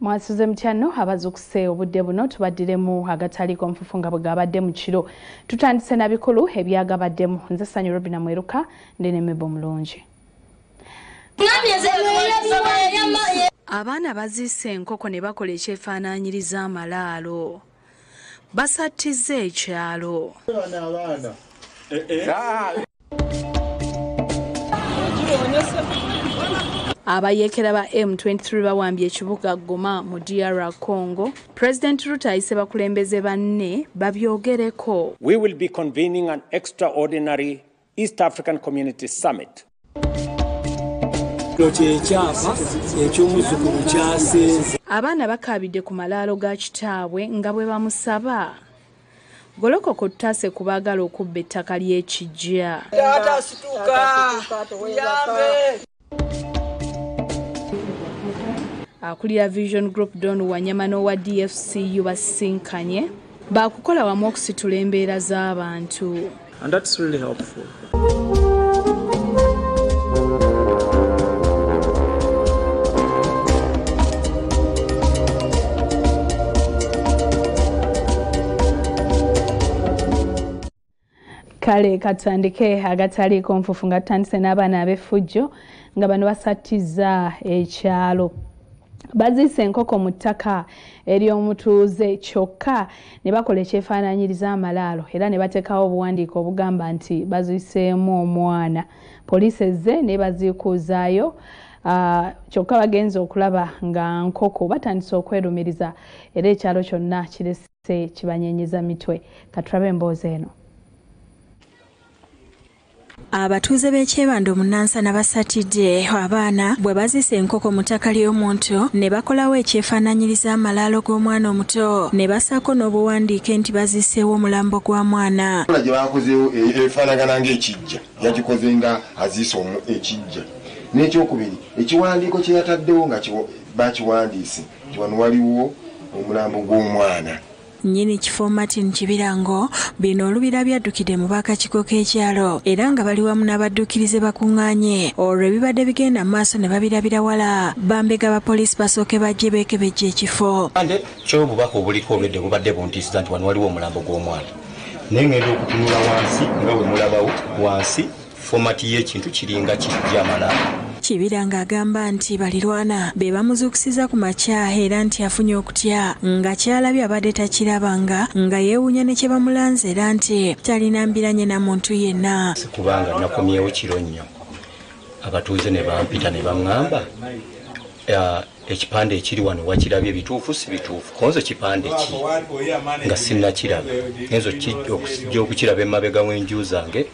Mwasuze mtyano abazukuse obudde buno tubaddiremu agataliko mfufunga bwagabadde mu kiro tutandise na bikulu ebyagabaddemu nze Sanyu Robina Mweruka ndine Mebo Mulungi. Abaana bazise enkoko ne bakola ekyefaanaanyiriza amalaalo basattiza ekyalo. Abayekera ba M23 bawambye ekibuga Goma mu DR Congo. President Ruto ayise bakulembeze banne babyogereko. We will be convening an extraordinary East African Community Summit. Abaana bakabidde ku malaalo ga kitaabwe nga bwe bamusaba. Golokoko ttase kubaagala okubba ettaka ly'ekijja. Akulira Vision Group Don Wanyamano wa DFCU basinkanye bakukola wamu okusitula embeera z'abantu. And that's really helpful. Kale katandike agataliko mfufunga tutandise n'abaana ab'effujjo nga bano basattiza ekyalo. Bazise enkoko mu ttaka ery'omutuuze kyokka ne bakola ekyefaanaanyiriza amalaalo era ne bateekawo obuwandiiko obugamba nti baziseemu omwana. Poliisi ezze ne baziikuuzaayo kyokka bagenze okulaba nga nkoko batandise okwerumiriza era ekyalo kyonna kirese kibanyenyeza mitwe. Katulabe emboozi eno. Abatuuze b'ekyebando Munansana basatidde abaana bwe bazise enkoko mu ttaka ly'omuntu ne bakolawo ekyefaanaanyiriza amalaalo g'omwana omuto ne basaako n'obuwandiike nti baziseewo omulambo gwa mwana. Gye bakozeewo efaanagana ng'ekijja yagikoze nga aziise ekijja. N'ekyokubiri ekiwandiiko kye yataddewo nga bakiwandiise nti wano waliwo omulambo gw'omwana. Nnyini kifo Martin Kibirango bino olubira byaddukidde mu baakakiiko k'ekyalo era nga bali wamu n'abaddukirize bakuŋŋaanye olwo ebibadde bigenda mu maaso ne babirabira wala bambega abapoliisi basooke bajje beekebejja ekifo. Ande ky'obubaka obuliko obwedde bubadde buntiisiza nti wano waliwo omulambo gw'omwana naye ngenda okutunula wansi nga bwe mulabawo wansi fomati y'ekintu kiringa kijja malaalo. Kibiranga agamba nti balirwana be bamuzuukusiza ku makya era nti afunye okutya nga kyalabye abadde takirabanga nga yeewuunya ne kye bamulanze era nti talina mbiranye na muntu yenna. Kubanga nakomyewo kiro nnyo abatuuze ne bampita ne baŋŋamba ekipande ekiri wano wakirabye bituufu si bituufu konzo kipande ki nga sinnakiraba enzo kijja okukiraba emabega w'enju zange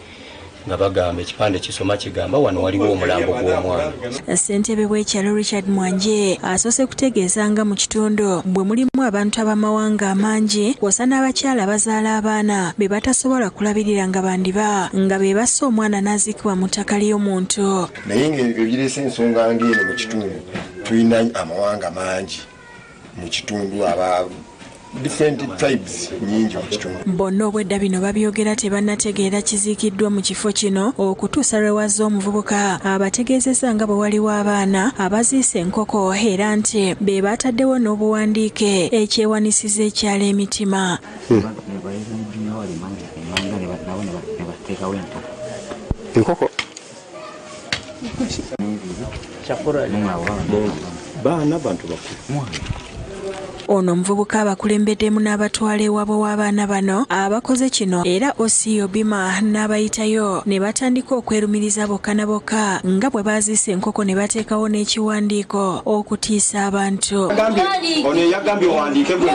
nga bagamba ekipande kisoma kigamba wano waliwo omulambo gw'omwana. Ssentebe w'ekyalo Richard Mwanje asoose kutegeeza nga mu kitundu bwe mulimu abantu ab'amawanga amangi kw'ossa n'abakyala abazaala abaana be batasobola kulabirira nga bandiba nga be bassa omwana n'aziikibwa mu ttaka ly'omuntu. Naye ng'ebireese ensonga ng'eno mu kitundu tulina amawanga mangi mu kitundu different tribes nyingi mu kitundu. Bonna obwedda bino babyogera tebannategeera kiziikiddwa mu kifo kino okutuusa lwe wazza omuvubuka abategeezezza nga bwe waliwo abaana abaziise enkoko era nti be baataddewo n'obuwandiike ekyewanisiza ekyalo emitima. Enkoko baana bantu bakulu. Ono omuvubuka abakulembeddemu n'abatwala ewabo w'abaana bano abakoze kino era Osio Bima n'abayitayo ne batandika okwerumiriza bokka na bokka nga bwe baziise enkoko ne bateekawo n'ekiwandiiko okutiisa abantu. ono yagambye owandiike gwe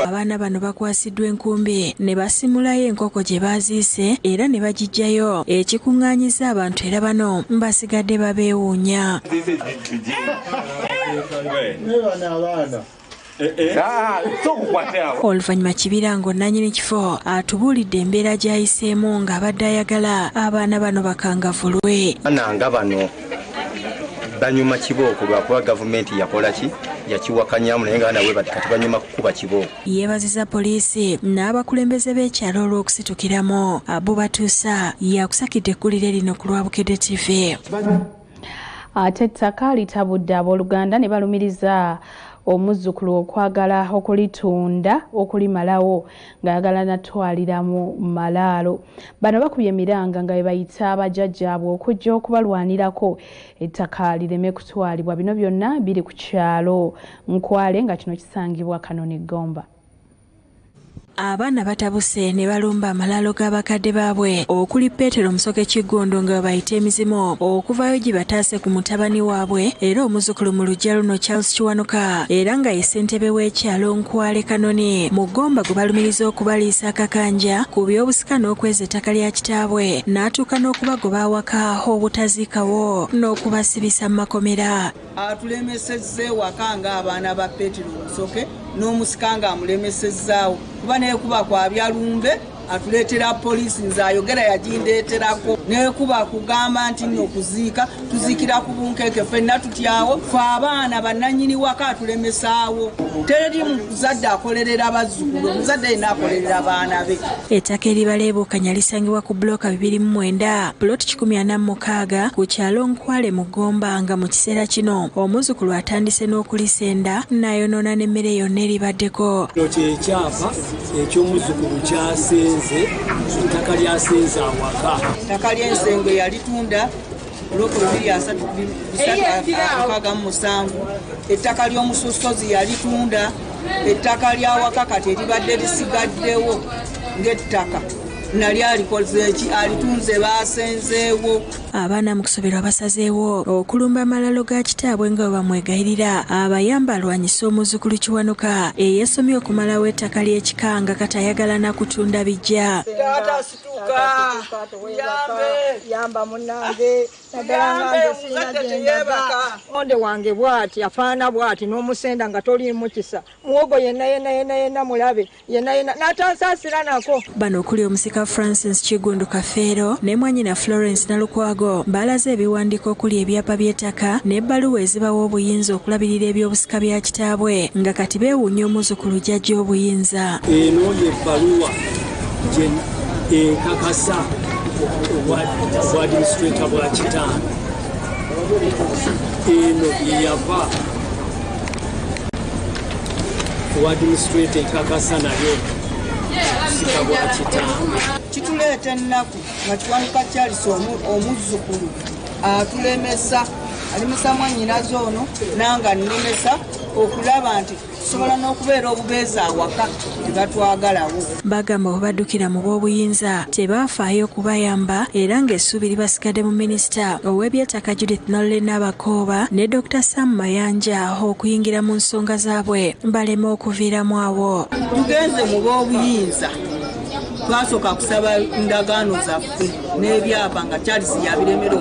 abaana bano bakwasiddwa enkumbi ne basimulayo enkoko gye baziise era ne bagiggyayo ekikuŋŋaanyiza abantu era bano basigadde babeewuunya. Oluvannyuma Kibirango nannyini kifo atubuulidde embeera gy'ayiseemu ng'abadde ayagala abaana bano bakangavulwe. Abaana nga bano banyuma kibooko lwakuba gavumenti yakola ki yakiwakanyamu naye nga nawe kati banyuma kukuba kibooko. Yeebaziza poliisi n'abakulembeze b'ekyalo olw'okusitukiramu. Abo batuusa yakusakidde eggulire lino ku Lwabukedde TV. Ate ettaka litabudde abooluganda ne balumiriza omuzzukulu okwagala okulitunda okulimalawo ng'ayagala natwalira mu malaalo. Bano bakubye emiranga nga bwe bayita abajjajjaabwe okujja okubalwanirako ettaka lireme kutwalibwa. Bino byonna biri ku kyalo Nkwale nga kino kisangibwa Kanoni Gomba. Abaana batabuse ne balumba amalaalo g'abakadde baabwe okuli Petero Musoke Kigondo nga bayita emizimu okuvayo gye bataase ku mutabani waabwe era omuzzukulu mu luggya luno Charles Kiwanuka era nga ye ssentebe w'ekyalo Nkwale Kanoni mu Gomba gwe balumiriza okubaliisa akakanja ku by'obusika n'okweza ettaka lya kitaabwe n'atuuka n'okubagoba awaka obutaziikawo n'okubasibisa mu makomera. Atulemesezza ewaka ng'abaana ba Petero Musoke n'omusika ng'amulemesezaawo kuba neekuba kwa byalumbe atuleetera poliisi nze ayogera yagindeeterako neekuba kugamba nti nno kuziika tuziikira ku bunkeeke ffenna tutyawo fe abaana bannannyini waka atulemesaawo teri muzadde akolerera bazzukulu omuzadde alina akolerera abaana be. Ettaka eribaleebuukanya lisangibwa ku bbulooka 29 puloti 146 ku kyalo Nkwale mu Gomba nga mu kiseera kino omuzzukulu atandise n'okulisenda n'ayonoona n'emmere yonna eribaddeko. Ekyapa eky'omuzzukulu kyasenze ettaka lyasenze awaka. Ettaka ly'ensengwe yalitunda buloko 237. Ettaka ly'omusosozi yalitunda. Ettaka ly'awaka kati eribadde lisigaddewo ng'ettaka nali alikoze eki alitunze basenzeewo. Abaana mu kusoberwa basazeewo okulumba amalalo ga kitaabwe nga bwe bamwegayirira abayamba alwanyisa omuzzukulu Kiwanuka eyeesomye okumalawo ettaka ly'ekikanga kati ayagala nakutunda bijja. Taata situka yamba munnange onde wange bwati afaana bwati n'omusenda nga toliimu kisa muwogo yenna mulabe yenna n'atansaasira nako. Bano okuli omusika Francis Kigundu Kafeero ne mwanyina Florence Nalukwago balaze ebiwandiiko okuli ebyapa by'ettaka n'ebbaluwa ezibawa obuyinza okulabirira ebyobusika bya kitaabwe nga kati beewuunya omuzzukulu jjajja obuyinza. Eno y'ebbaluwa gye ekakasa obwadministrator bwa Kitanda. Eno yeyava obwadministrator ekakasa nayo obusika bwa Kitanda. Kituleeta ennaku nga Kiwanuka Charles omuzzukulu atulemesa alemesa mwannyinaze ono nanga nnemesa okulaba nti tusobola n'okubeera obubeezi awaka tebatwagalawo. Bagamba obaddukira mu b'obuyinza tebafaayo kubayamba era ng'essuubi libasigadde mu minisita ow'ebyettaka Judith Nolle Nabakooba ne Dr. Sam Mayanja okuyingira mu nsonga zaabwe baleme okuviiramu awo. Tugenze mu b'obuyinza twasooka kusaba ndagaano zaffe n'ebyapa nga Charles yabiremera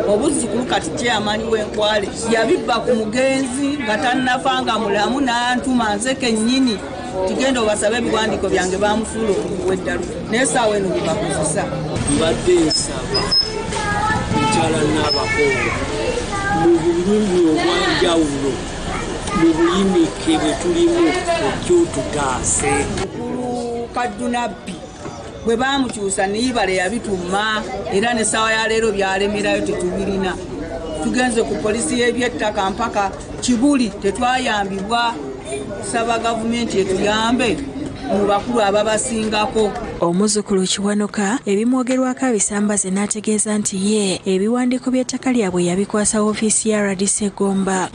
omuzzukulu kati kyeyamani w'Enkwale yabibba ku mugenzi nga tannafanga mulamu n'antuma nze kennyini tugenda obasabe ebiwandiiko byange bamufuula okuwa eddalu naye saawa eno byebakozesa. Mbadde nsaba mukyala Nabakooba mu bulumi obwanjawulo mu buyimike bwe tulimu okyotutaase. Kadunabbi bwe bamukyusa niibale yabituma era ne ssaawa ya leero byalemerayo tetubirina. Tugenze ku poliisi y'ebyettaka mpaka Kibuli tetwayambibwa. Tusaba gavumenti etuyambe mu bakulu ababasingako. Omuzzukulu Kiwanuka ebimwogerwako abisambaze n'ategeeza nti ye ebiwandiiko by'ettaka lyabwe yabikwasa woofiisi ya RDC Gomba.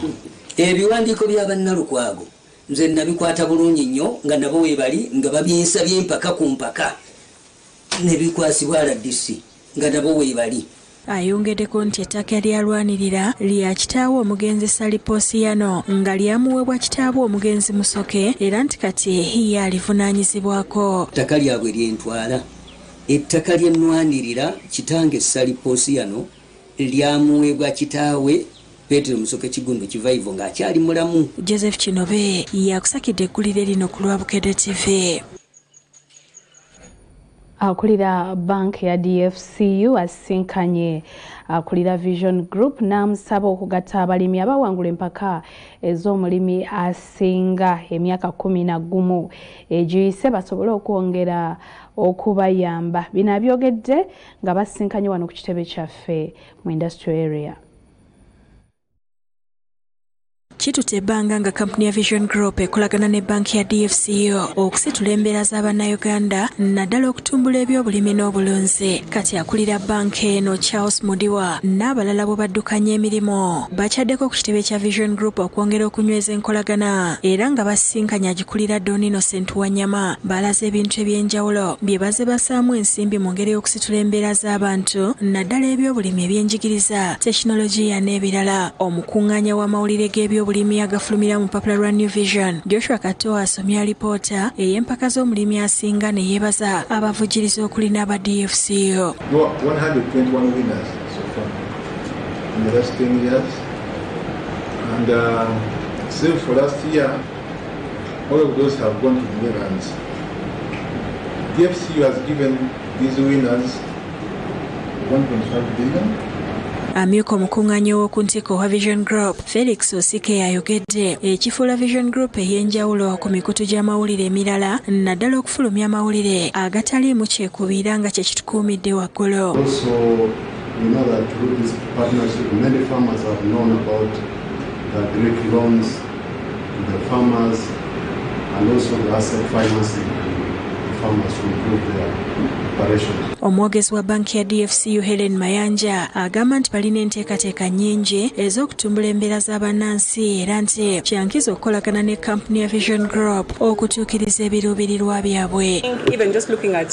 Ebiwandiiko bya bannalukwago nze nabikwata bulungi nnyo nga nabo weebali nga babyensabye mpaka ku mpaka ne bikwasibwa RDC nga nabo weebali. Ayongeddeko nti ettaka lyalwanirira lya kitaawe omugenzi Saliposiano nga lyamuweebwa kitaawe omugenzi Musoke era nti kati ye alivunaanyizibwako. Ettaka lyabwe lyentwala ettaka lyennwanirira kitange Saliposiano lyamuweebwa kitaawe Petero Musoke Kigundu Kivaivo ng'akyali mulamu. Joseph Kinobe yakusakidde eggulire lino ku Lwabukedde TV. akulira bank ya DFCU asinkanye akulira Vision Group n'amusaba okugatta abalimi abawangula empaka ez'omulimi asinga emyaka 11 egiyise basobole okwongera okubayamba. Bino abyogedde nga basinkanye wano ku kitebe kyaffe mu industrial area. Chitute ebbanga nga kampuni ya Vision Group ekolagana ne banki ya DFCU okusitula embeera z'Abannayuganda naddala okutumbula ebyobulimi n'obulunzi. Kati akulira banki eno Charles Mudiwa n'abalala bwe baddukanya emirimu bakyaddeko ku kitebe kya Vision Group okwongera okunyweza enkolagana era nga basinkanya agikulira Don Innocent Wanyama balaze ebintu eby'enjawulo bye baze basaamu ensimbi mu ngeri y'okusitula embeera z'abantu naddala ebyobulimi ebyenjigiriza tekinologiya n'ebirala. Omukuŋŋaanya w'amawulire g'ebyobulimi agafulumira mu mpapula lwa New Vision Joshua Kato asomya alipoota ey'empaka z'omulimi asinga ne yeebaza abavujjiriza okulina aba DFCU. 121 winners so far in the last 10 years, and same for last year, all of those have gone to the Netherlands. DFCU has given these winners 1.5 billion. Amyuka omukuŋŋaanya w'oku ntiko wa Vision Group Felix Osike ayogedde ekifuula Vision Group ey'enjawulo ku mikutu gy'amawulire emirala naddala okufulumya amawulire agataliimu kyekubiira nga kye kitukuumidde waggulu. Also, we know that through this partnership many farmers have known about the Greek loans to the farmers and also the asset financing to farmers to improve their operations. Omwogezi wa banki ya DFCU Helen Mayanja agamba nti balina enteekateeka nnyingi ez'okutumbula embeera z'abannansi era nti kyankiza okukolagana ne kampuni ya Vision Group okutuukiriza ebiruubirirwa byabwe. Even just looking at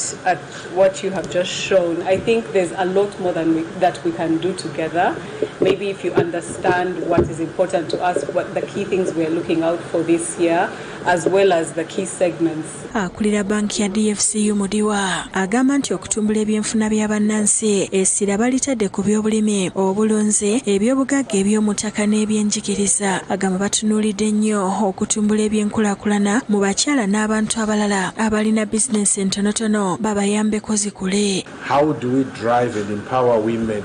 what you have just shown, I think there's a lot more that we can do together. Maybe if you understand what is important to us, what the key things we are looking out for this year, as well as the key segments. Akulira banki ya DFCU Mudiwa agamba nti okutumbula ebyenfuna by'abannansi essira balitadde ku byobulimi, obulunzi, ebyobugagga, eby'omutaka n'ebyenjigiriza. Agamba batunuulidde nnyo okutumbula ebyenkulaakulana mu bakyala n'abantu abalala abalina bizinensi entonotono babayambeko zikule. How do we drive and empower women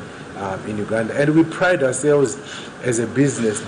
in Uganda? And we pride ourselves as a business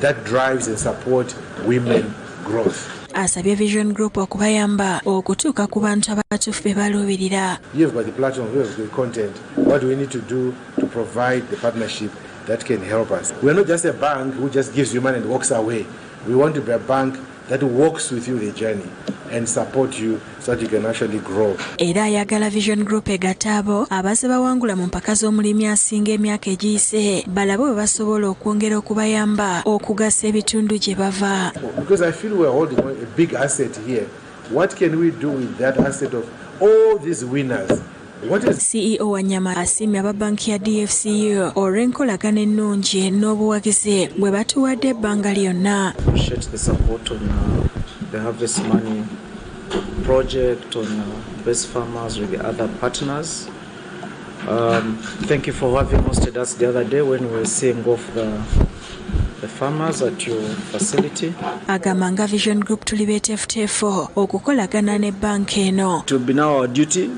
that drives and support women growth. Asabye Vision Group okubayamba okutuuka ku bantu abatuufu be baluubirira. You've got the platform, we've got the content. What do we need to do to provide the partnership that can help us? We're not just a bank who just gives you money and walks away. We want to be a bank that walks with you the journey and support you so that you can actually grow. Era ayagala Vision Group egatta abo abazze bawangula mu mpaka z'omulimi asinga emyaka egiyise balabe bwe basobola okwongera okubayamba okugasa ebitundu gye bava. Because I feel we're holding a big asset here. What can we do with that asset of all these winners? CEO Wanyama asiimye aba banki ya DFCU olw'enkolagana ennungi n'obuwagizi bwe batuwadde ebbanga lyonna. The support on the Harvest Money project, on Best Farmers with the other partners. Thank you for having hosted us the other day when we were seeing off the farmers at your facility. Agamanga Vision Group tuli beteefuteefu okukolagana ne banki eno. It will be now our duty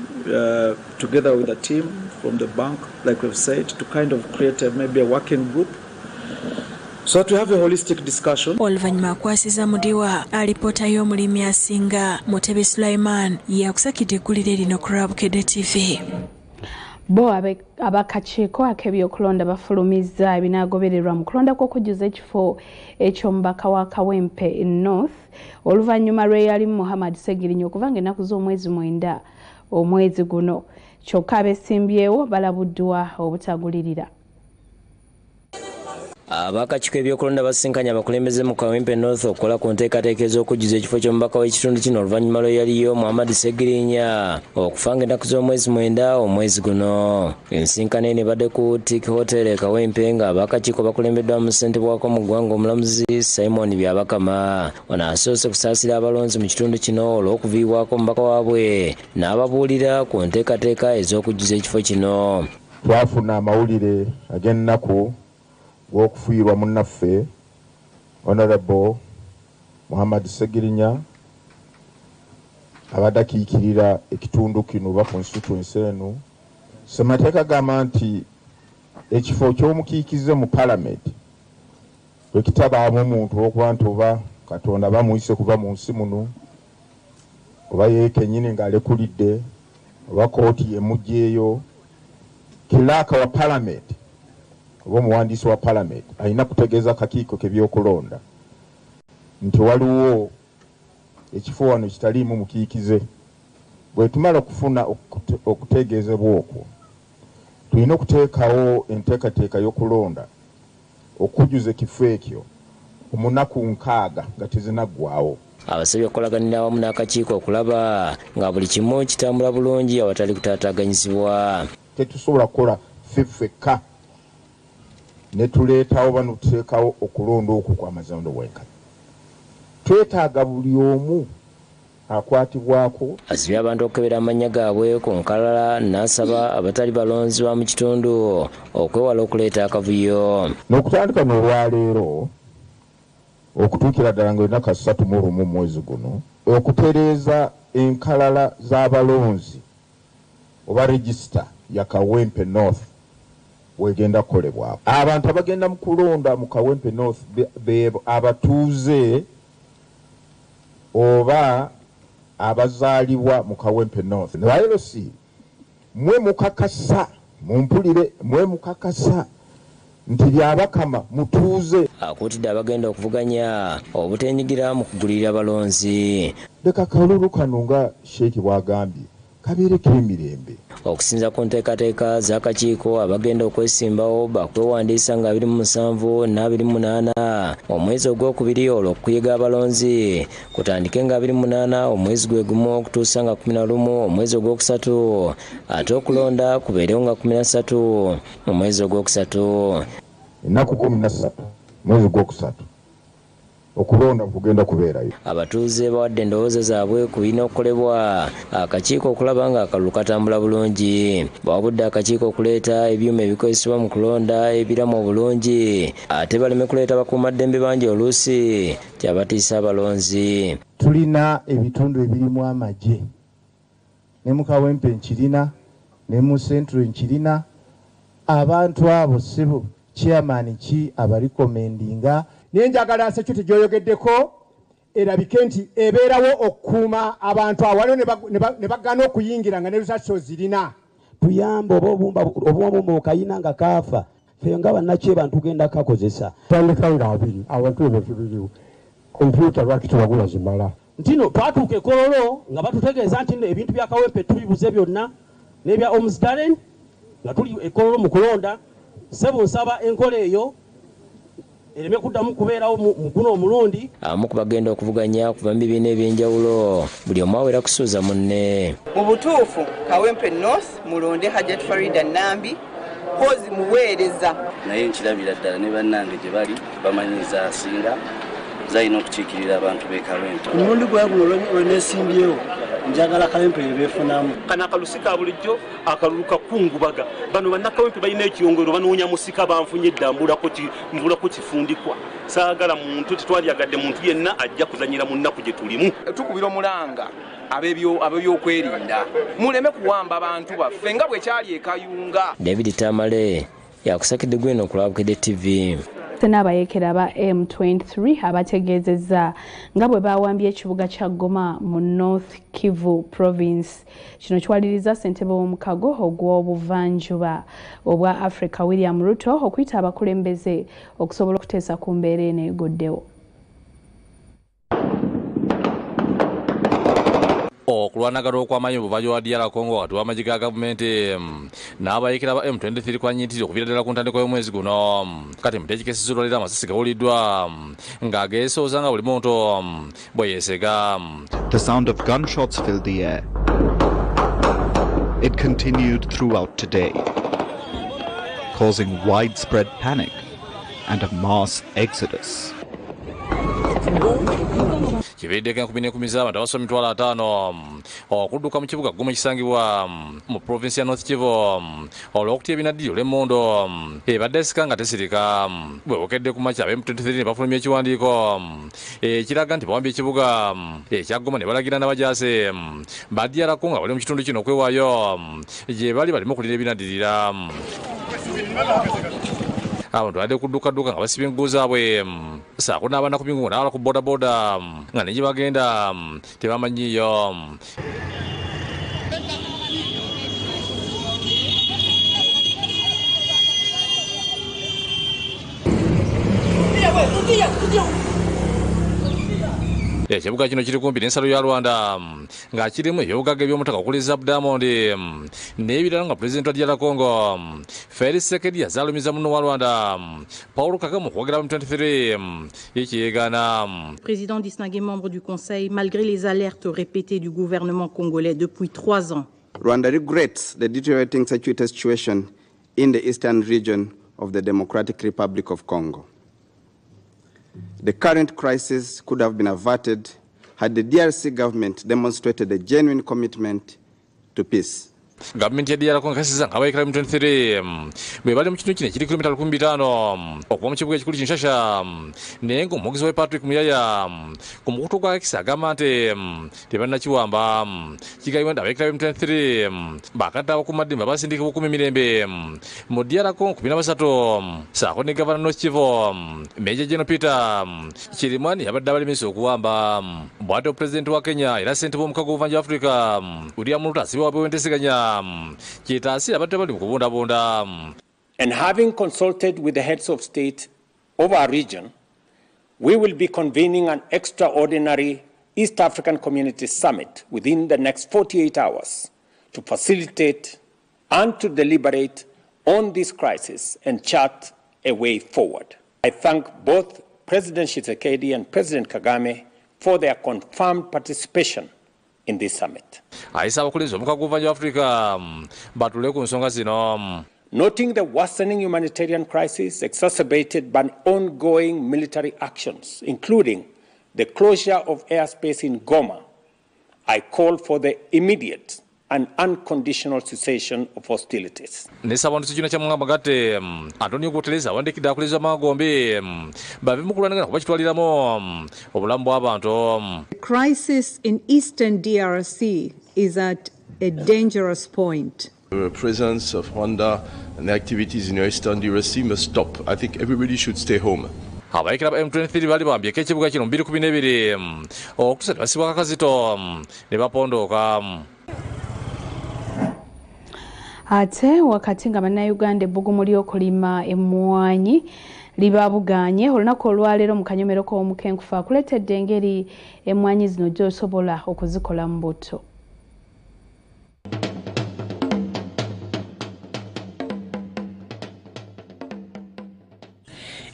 together with the team from the bank, like we've said, to kind of create maybe a working group so that we have a holistic discussion. Oluvannyuma akwasiza Mudiwa alipoota y'omulimi asinga Mutebi Sulaiman yakusakidde eggulire lino ku Rabukedde TV. Bo abakakiiko ak'ebyokulonda bafulumizza ebinaagobererwa mu kulonda kw'okujjuza ekifo eky'omubaka wa Kawempe North oluvannyuma lw'eyali Muhammad Segirinnya okuva ng'ennaku z'omwezi 9 omwezi guno. Kyokka abesimbyewo balabuddwa obutagulirira. Abakakiiko ebyokulonda basinkanye abakulembeze mu Kawempe North okukola ku nteekateeka ez'okujjuza ekifo ky'omubaka w'ekitundu kino oluvannyuma lw'eyaliyo Muhammad Segirinnya okufa ng'ennaku z'omwezi 9 omwezi guno. Ensinkano eno ebadde ku Tiki Hotel e Kawempe nga abakakiiko bakulembeddwa mu ssentebe wako mu ggwanga omulamuzi Simon Byabakama. Ono asoose kusaasira abalonzi mu kitundu kino olw'okuviibwako omubaka waabwe n'ababuulira ku nteekateeka ez'okujjuza ekifo kino. Twafuna amawulire ag'ennaku w'okufiirwa munnaffe Honorable Muhammad Segirinnya abadakiikirira ekitundu kino oba constituency eno Ssemateeka agamba nti ekifo ky'omukiikize mu palamenti bwe kitabaamu omuntu okuba nti oba Katonda bamuyise kuva mu nsi muno oba ye kennyini ng'alekulidde oba kooti yemugyeyo kilaaka wa palamenti oba omuwandiisi wa palamenti alina kutegeeza akakiiko k'ebyokulonda nti waliwo ekifo wano kitaliimu mukiikize. Bwe tumala okufuna okutegeezebwa okwo tulina okuteekawo enteekateeka y'okulonda okujjuza ekifo ekyo omunaku 6 nga tezinaggwaawo. Abasabye okukolaganira awamu n'akakiiko okulaba nga buli kimu kitambula bulungi awatali kutaataaganyizibwa. Tetusobola kukola ffeffekka ne tuleetawo bano tuteekawo okulonda okwo kw'amazando bwenkanya. Twetaaga buli omu akwatibwako. Asibye abantu okukebera amannya gaabwe ku nkalala n'asaba abatali balonzibwa mu kitundu okwewala okuleeta akavuyo. N'okutandika n'olwaleero okutuukira ddala nga ennaku 31 mwezi guno okutereeza enkalala z'abalonzi oba regisita ya Kawempe North wegenda kukolebwako. Abantu abagenda mu kulonda mu Kawempe North be abatuuze oba abazaalibwa mu Kawempe North. LC mwe mukakasa mumpulire mwe mukakasa nti byabakama mutuuze. Akuutidde abagenda okuvuganya obutenyigira mu kugulirira abalonzi. Leka kalulu kano nga Sheikh bwagambye kabeereko emirembe. Okusinza ku nteekateeka z'akakiiko abagenda okwesimbawo bakwewandiisa nga 27 na 28 omwezi ogwokubiri olw'okuyiga abalonzi kutandike nga 28 omwezi gwe gumu okutuusa nga 11 omwezi ogwokusatu ate okulonda kubeerewo nga 13 omwezi ogwokusatu. Ennaku 13 mwezi gwokusatu okulonda kugenda kubeerayo. Abatuuze bawadde endowooza zaabwe ku birina okukolebwa akakiiko okulaba nga akalulu katambula bulungi. Bawabudde akakiiko okuleeta ebyuma ebikozesebwa mu kulonda ebiramu obulungi ate baleme kuleeta bakuumaddembe bangi oluusi kyabatiisa abalonzi. Tulina ebitundu ebirimu amagye ne mu Kawempe nkirina ne mu Central nkirina. Abantu abo sibo chairman ki abalikomendinga nenjagala security gyoyogeddeko erabike nti ebeerawo okukuuma abantu awaliwo ne bagana okuyingira nga ne lusasho zirina. Tuyamba obumba okayina nga kaafa fe nga bannakyebantu tugenda kakozesa tandika nga 2 abantu ebyo biriwo kompyuta lwaki tubagula zimala ntino twatuuka ekololo nga batutegeeza nti ebintu bya Kawempe tubibuze byonna n'ebya Omsdalen nga tuli ekololo mu kulonda. Sebo nsaba enkola eyo ereme kuddamu kubeerawo mu guno omulundi. Amu ku bagenda okuvuganya kuva mu bibiina ebyenjawulo buli omu awera kusuuza munne. Mu butuufu Kawempe North mulonde Hajat Farida Nambi kozi muweereza naye nkirabira ddala ne bannange gye bali bamanyiza asinga zalina okukiikirira abantu b'e Kawempe. Omulundi gwaguno lweneesimbyewo njagala Kawempe yebeefunamu. Kana akalusi ka bulijjo akalulu kakungubaga. Bano bannakawempe balina ekiyongero banoonya musika banfunye mbulako kifundikwa. Saagala muntu tetwalyagadde muntu yenna ajja kuzanyira mu nnaku gye tulimu. Tukubira omulanga ab'ebyokwerinda muleme kuwamba abantu baffe nga bwe kyali e Kayunga. David Tamale yakusakidde gweno ku Lwabukede TV. N'abayeekera ba M23 abategeezezza nga bwe bawambye ekibuga kya Goma mu North Kivu province. Kino kiwaliriza ssentebe w'omukago ogw'obuvanjuba obwa Africa William Ruto okuyita abakulembeze okusobola okuteesa ku mbeera eno egoddewo. Okulwanagana okw'amaanyi mu buvanjuba bwa DR Congo wakati w'amagye ga gavumenti n'abayeekera ba M23 kwanyiitira okuviira ddala ku ntandikwa y'omwezi guno. Kati muteekikesizza olwaleero amasasi gawuliddwa ng'ageesooza nga buli muntu bwe yeesega. The sound of gunshots filled the air. It continued throughout today, causing widespread panic and a mass exodus. kivedde ke 10 z'abantu abasomi 5 okudduka mu kibuga Goma ekisangibwa mu provinsi ya North Kivu olw'okutya ebinaddiryo l'emmondo ebadde sikanga tesirika bwe bokedde ku makya M23 ne bafulumya ekiwandiiko ekiraga nti bawambye ekibuga ekya Goma ne balagira n'abajaase baddiyalako nga bali mu kitundu kino okwewaayo gye bali balimu okulira ebinaddirira. Abantu badde kudduka nga basibye engugu zaabwe saako n'abaana ku bingu n'abala ku bodaboda nga ne gye bagenda tebamanyiyo. Ekibuga kino kiri kumpi n'ensalo ya Rwanda nga kirimu ebyobugagga eby'omutaka okuliza Diamond n'ebirala nga pulezidenti wa DR Congo Felix Tshisekedi yazaalumiza munno wa Rwanda Paul Kagame okwogera mu 23 yekiyegaana. Président distingué membre du Conseil, malgré les alertes répétées du gouvernement congolais depuis 3 ans. Rwanda regrets the deteriorating security situation in the eastern region of the Democratic Republic of Congo. The current crisis could have been averted had the DRC government demonstrated a genuine commitment to peace. Government ya DR Congo kasiza abayikira mu 23 bwe bali mu kitundu kino kiri kilomita 15 okuva mu kibuga ekikulu Kinshasa naye ng'omuvugizi we Patrick Muyaya ku mukutu gwa X agamba nti tebannakiwamba kigayibwa nti abayikira mu 23 bakatawo ku maddimba basindika bukumi mirembe mu DR Congo 13 saako ne gavana North Kivu Meja General Peter Kirimwani yabadde abalemesa okuwamba bw'ate President wa Kenya era ssentebe w'omukago w'Obuvanja Africa William Ruto asibye wabwe wentesiganya. And having consulted with the heads of state of our region, we will be convening an extraordinary East African Community Summit within the next 48 hours to facilitate and to deliberate on this crisis and chart a way forward. I thank both President Tshisekedi and President Kagame for their confirmed participation in this summit. Noting the worsening humanitarian crisis exacerbated by ongoing military actions, including the closure of airspace in Goma, I call for the immediate and unconditional cessation of hostilities. The crisis in eastern DRC is at a dangerous point. The presence of Rwanda and the activities in eastern DRC must stop. I think everybody should stay home. Abayikira ba M23 bali bambye ekibuga kino 212 okusatu basibwa kakazito ne bapondoka. Ate wakati nga bannayuganda ebbugumu ly'okulima emmwanyi libabuganye olunaku olwaleero mu kanyomero k'omukenkufu akuleetedde engeri emmwanyi zino gy'osobola okuzikola mu buto.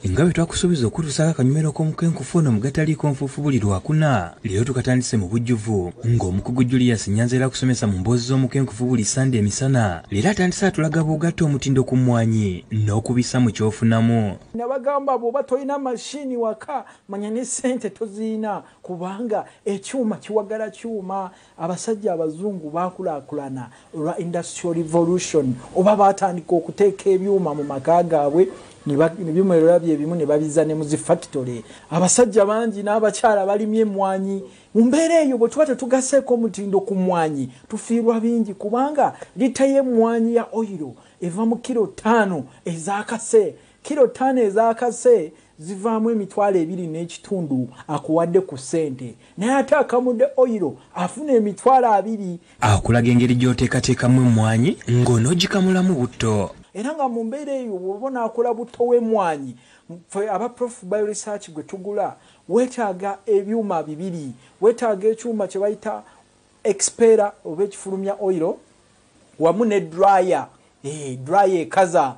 Ngabe twakusuubiza okutuusaako akanyomero k'omukenkufu ono mu gataliiko nfuufu buli lwakuna leero tukatandise mu bujjuvu ng'omukugu Julius Nyanza era kusomesa mu mboozi z'omukenkufu buli sande emisana leero atandise atulaga bw'ogatta omutindo ku mmwanyi n'okubisa mu kyofunamu. Nabagamba bw'oba tolina mashini waka manya ne ssente toziina kubanga ekyuma kiwagala kyuma. Abasajja abazungu baakulaakulana olwa industrial revolution oba baatandika okuteeka ebyuma mu maka gaabwe nibyuma bye bimu ne babiza ne mu zi factory. Abasajja bangi n'abakyala balimye emmwanyi. Mu mbeera eyo bwe tuba tetugaseeko omutindo ku mmwanyi tufiirwa bingi kubanga lita y'emmwanyi ya oyiro eva mu kilo 5 ezakase. Kilo 5 ezakase zivaamu emitwalo 2.5 akuwadde ku ssente naye ate akamudde oyiro afuna emitwalo 2. Akulaga engeri gy'oteekateekamu emmwanyi ng'onoogikamulamu butto. Era nga mu mbeera eyo bw'oba akola butto w'emmwanyi aba Prof Bioresearch gwe tugula weetaaga ebyuma 2. Weetaaga ekyuma kye bayita expeller oba ekifulumya oyiro wamu ne dryer. Dryer ekaza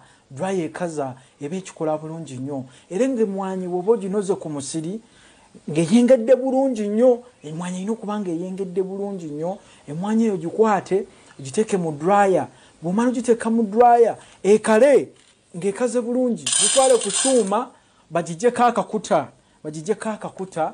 eba ekikola bulungi nnyo. Era ng'emmwanyi bw'oba oginoze ku musiri ng'eyengedde bulungi nnyo, emmwanyi erina okuba nga eyengedde bulungi nnyo. Emmwanyi eyo gikwate ogiteeke mu dryer. Bw'omala ogiteeka mu dryer ekale ng'ekaze bulungi gitwale ku kyuma bagiggyeko akakuta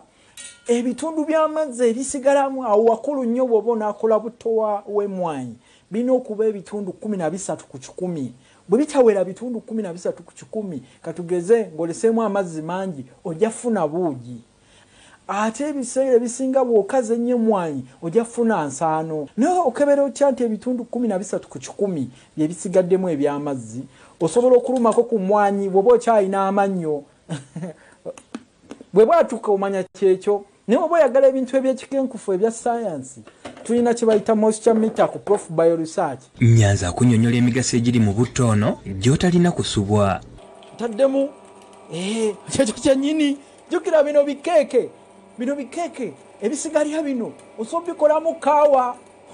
ebitundu by'amazzi ebisigalamu awo wakulu nnyo bw'oba onaakola butto w'emmwanyi birina okuba ebitundu 13 ku 100. bwe bitawera bitundu 13 ku 100 katugeze ng'oleseemu amazzi mangi ojja funa buugi. Ate ebiseera ebisinga bw'okaza ennyo emmwanyi ojja funa nsaano. Naye okebera otya nti ebitundu 13 ku 100 bye bisigaddemu eby'amazzi osobola okulumako ku mmwanyi bw'oba okyalina amannyo bwe bwatuuka omanya kyekyo. Naye oba oyagala ebintu ebyekikenkufu ebya sayansi tulina kye bayita moisture meter ku Prof Bioresearch. Nyanza akunnyonnyola emigaso egiri mu butto ono gy'otalina kusubwa. Taddemu kyekyo kyennyini jjukira bino bikeeke ebisigalya bino osobola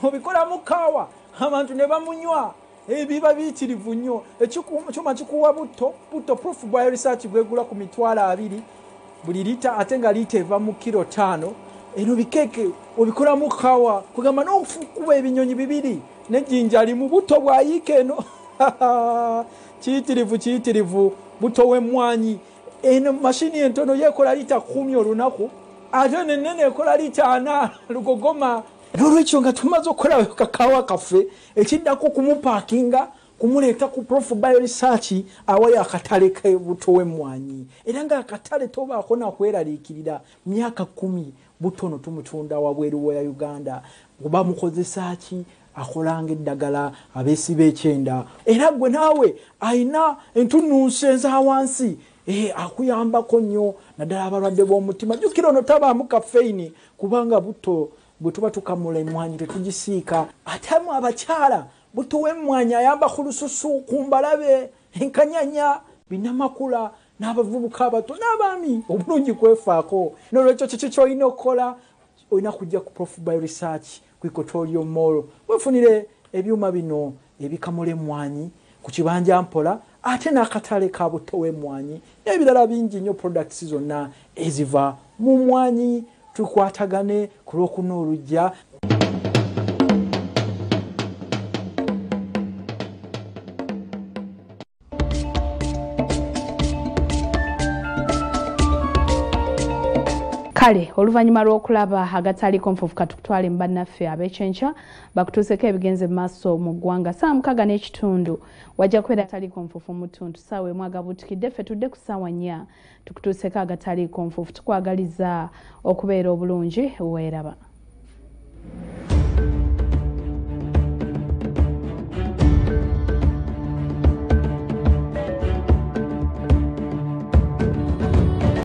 obikolamu kaawa abantu ne bamunywa ebiba biyitirivu nnyo. Ekyuma kikuwa butto Prof Bioresearch gwegula ku $20 buli lita ate nga lita eva mu kilo 5. Eno bikeeke obikolamu kaawa kugamba n'okuba ebinyonyi 2 n'ejjinja limu butto bwayiika eno kiyitirivu butto w'emmwanyi. Eno mashini entono yekola lita 10 olunaku ate nenene ekola lita 4 lugogoma. N'olwekyo nga tumaze okukola kakaawa kaffe ekiddako kumupaakinga kumuleeta ku Prof Bioresearch awayo akatale k'ebutto w'emmwanyi. Era nga akatale tobaako nakweraliikirira myaka 10 butto ono tumutunda wabweru wa Uganda. Oba mukozesa ki? Akolanga eddagala abeesiba ekyenda. Era gwe naawe ayina entunnunsi eza wansi akuyambako nnyo naddala abalwadde b'omutima. Jjukira ono tabaamu kafeini kubanga butto bwe tuba tukamula emmwanyi tetugisiika. Ate mu abakyala butto w'emmwanyi ayamba ku lususu, ku mbalabe, enkanyanya, binnamakula n'abavubuka abato n'abaami obulungi kwefaako. N'olwekyo kiki ky'olina okukola? Olina kujja ku Prof Bioresearch ku Equatorial Mall weefunire ebyuma bino ebikamula emmwanyi ku kibanja mpola ate n'akatale ka butto w'emmwanyi n'ebirala bingi nnyo products zonna eziva mu mmwanyi. Tukwatagane ku lwokuna olujja. Kale oluvannyuma lw'okulaba agataliiko nfuufu katukutwale mu bannaffe ab'ekyenkya bakutuuseko ebigenze mu maaso mu ggwanga. 6:30 wajja kubeera agataliiko nfuufu mu ttuntu ssaawa emu agabuutikidde ffe tudde ku ssaawa 4 tukutuuseko agataliiko nfuufu. Tukwagaliza okubeera obulungi weeraba.